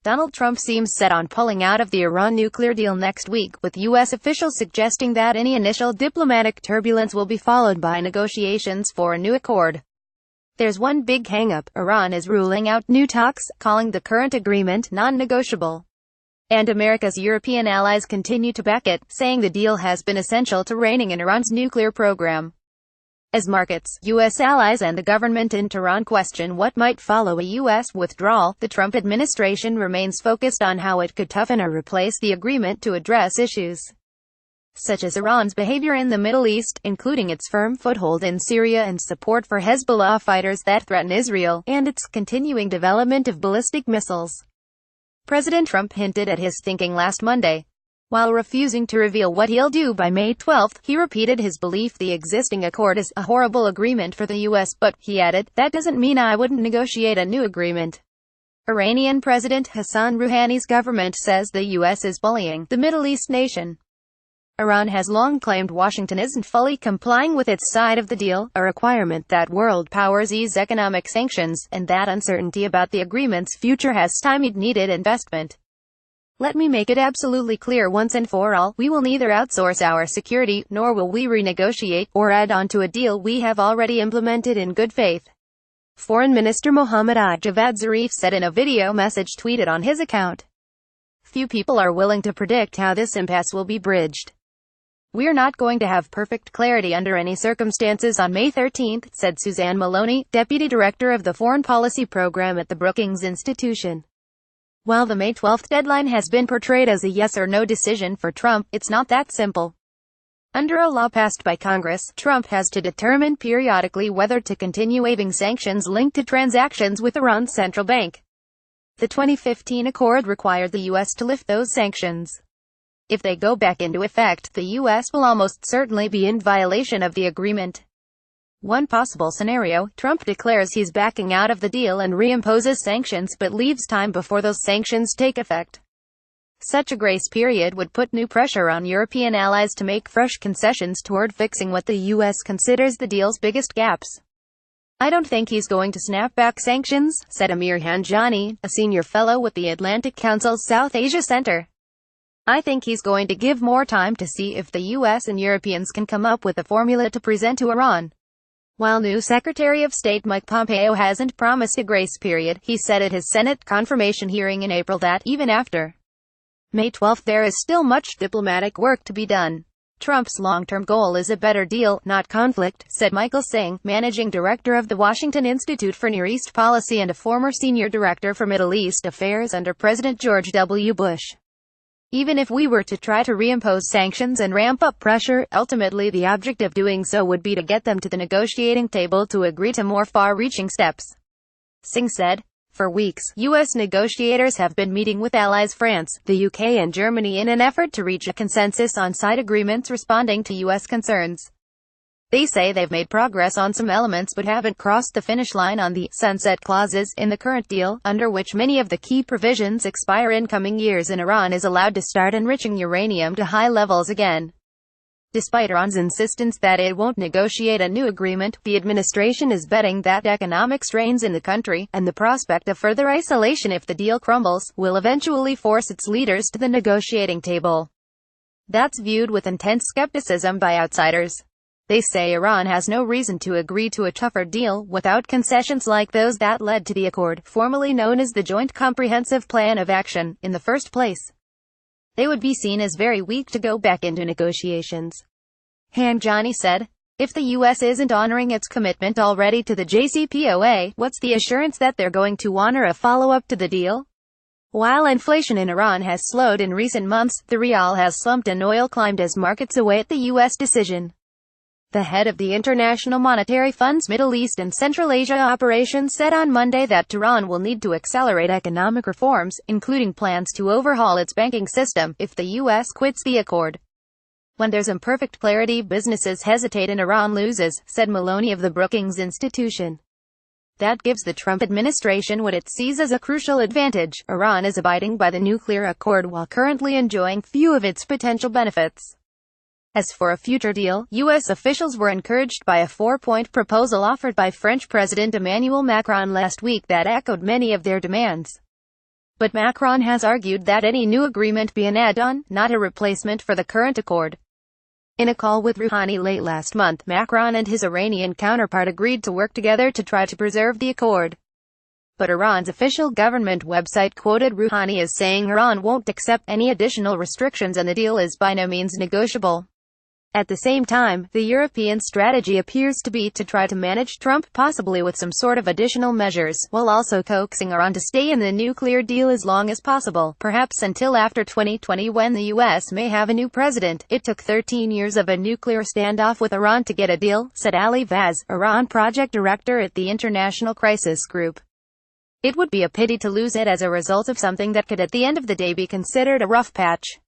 Donald Trump seems set on pulling out of the Iran nuclear deal next week, with U.S. officials suggesting that any initial diplomatic turbulence will be followed by negotiations for a new accord. There's one big hang-up: Iran is ruling out new talks, calling the current agreement non-negotiable. And America's European allies continue to back it, saying the deal has been essential to reining in Iran's nuclear program. As markets, U.S. allies and the government in Tehran question what might follow a U.S. withdrawal, the Trump administration remains focused on how it could toughen or replace the agreement to address issues such as Iran's behavior in the Middle East, including its firm foothold in Syria and support for Hezbollah fighters that threaten Israel, and its continuing development of ballistic missiles. President Trump hinted at his thinking last Monday. While refusing to reveal what he'll do by May 12, he repeated his belief the existing accord is a horrible agreement for the U.S., but, he added, that doesn't mean I wouldn't negotiate a new agreement. Iranian President Hassan Rouhani's government says the U.S. is bullying the Middle East nation. Iran has long claimed Washington isn't fully complying with its side of the deal, a requirement that world powers ease economic sanctions, and that uncertainty about the agreement's future has stymied needed investment. Let me make it absolutely clear once and for all, we will neither outsource our security, nor will we renegotiate, or add on to a deal we have already implemented in good faith. Foreign Minister Mohammad Javad Zarif said in a video message tweeted on his account. Few people are willing to predict how this impasse will be bridged. We're not going to have perfect clarity under any circumstances on May 13, said Suzanne Maloney, Deputy Director of the Foreign Policy Program at the Brookings Institution. While the May 12 deadline has been portrayed as a yes or no decision for Trump, it's not that simple. Under a law passed by Congress, Trump has to determine periodically whether to continue waiving sanctions linked to transactions with Iran's central bank. The 2015 accord required the U.S. to lift those sanctions. If they go back into effect, the U.S. will almost certainly be in violation of the agreement. One possible scenario, Trump declares he's backing out of the deal and reimposes sanctions but leaves time before those sanctions take effect. Such a grace period would put new pressure on European allies to make fresh concessions toward fixing what the U.S. considers the deal's biggest gaps. I don't think he's going to snap back sanctions, said Amir Hanjani, a senior fellow with the Atlantic Council's South Asia Center. I think he's going to give more time to see if the U.S. and Europeans can come up with a formula to present to Iran. While new Secretary of State Mike Pompeo hasn't promised a grace period, he said at his Senate confirmation hearing in April that, even after May 12, there is still much diplomatic work to be done. Trump's long-term goal is a better deal, not conflict, said Michael Singh, managing director of the Washington Institute for Near East Policy and a former senior director for Middle East Affairs under President George W. Bush. Even if we were to try to reimpose sanctions and ramp up pressure, ultimately the object of doing so would be to get them to the negotiating table to agree to more far-reaching steps. Singh said. For weeks, U.S. negotiators have been meeting with allies France, the UK and Germany in an effort to reach a consensus on side agreements responding to U.S. concerns. They say they've made progress on some elements but haven't crossed the finish line on the sunset clauses in the current deal, under which many of the key provisions expire in coming years and Iran is allowed to start enriching uranium to high levels again. Despite Iran's insistence that it won't negotiate a new agreement, the administration is betting that economic strains in the country, and the prospect of further isolation if the deal crumbles, will eventually force its leaders to the negotiating table. That's viewed with intense skepticism by outsiders. They say Iran has no reason to agree to a tougher deal without concessions like those that led to the accord, formerly known as the Joint Comprehensive Plan of Action, in the first place. They would be seen as very weak to go back into negotiations. Hanjani said. If the U.S. isn't honoring its commitment already to the JCPOA, what's the assurance that they're going to honor a follow-up to the deal? While inflation in Iran has slowed in recent months, the rial has slumped and oil climbed as markets await the U.S. decision. The head of the International Monetary Fund's Middle East and Central Asia operations said on Monday that Tehran will need to accelerate economic reforms, including plans to overhaul its banking system, if the U.S. quits the accord. When there's imperfect clarity, businesses hesitate and Iran loses, said Maloney of the Brookings Institution. That gives the Trump administration what it sees as a crucial advantage. Iran is abiding by the nuclear accord while currently enjoying few of its potential benefits. As for a future deal, U.S. officials were encouraged by a 4-point proposal offered by French President Emmanuel Macron last week that echoed many of their demands. But Macron has argued that any new agreement be an add-on, not a replacement for the current accord. In a call with Rouhani late last month, Macron and his Iranian counterpart agreed to work together to try to preserve the accord. But Iran's official government website quoted Rouhani as saying Iran won't accept any additional restrictions and the deal is by no means negotiable. At the same time, the European strategy appears to be to try to manage Trump, possibly with some sort of additional measures, while also coaxing Iran to stay in the nuclear deal as long as possible, perhaps until after 2020 when the U.S. may have a new president. It took 13 years of a nuclear standoff with Iran to get a deal, said Ali Vaz, Iran project director at the International Crisis Group. It would be a pity to lose it as a result of something that could at the end of the day be considered a rough patch.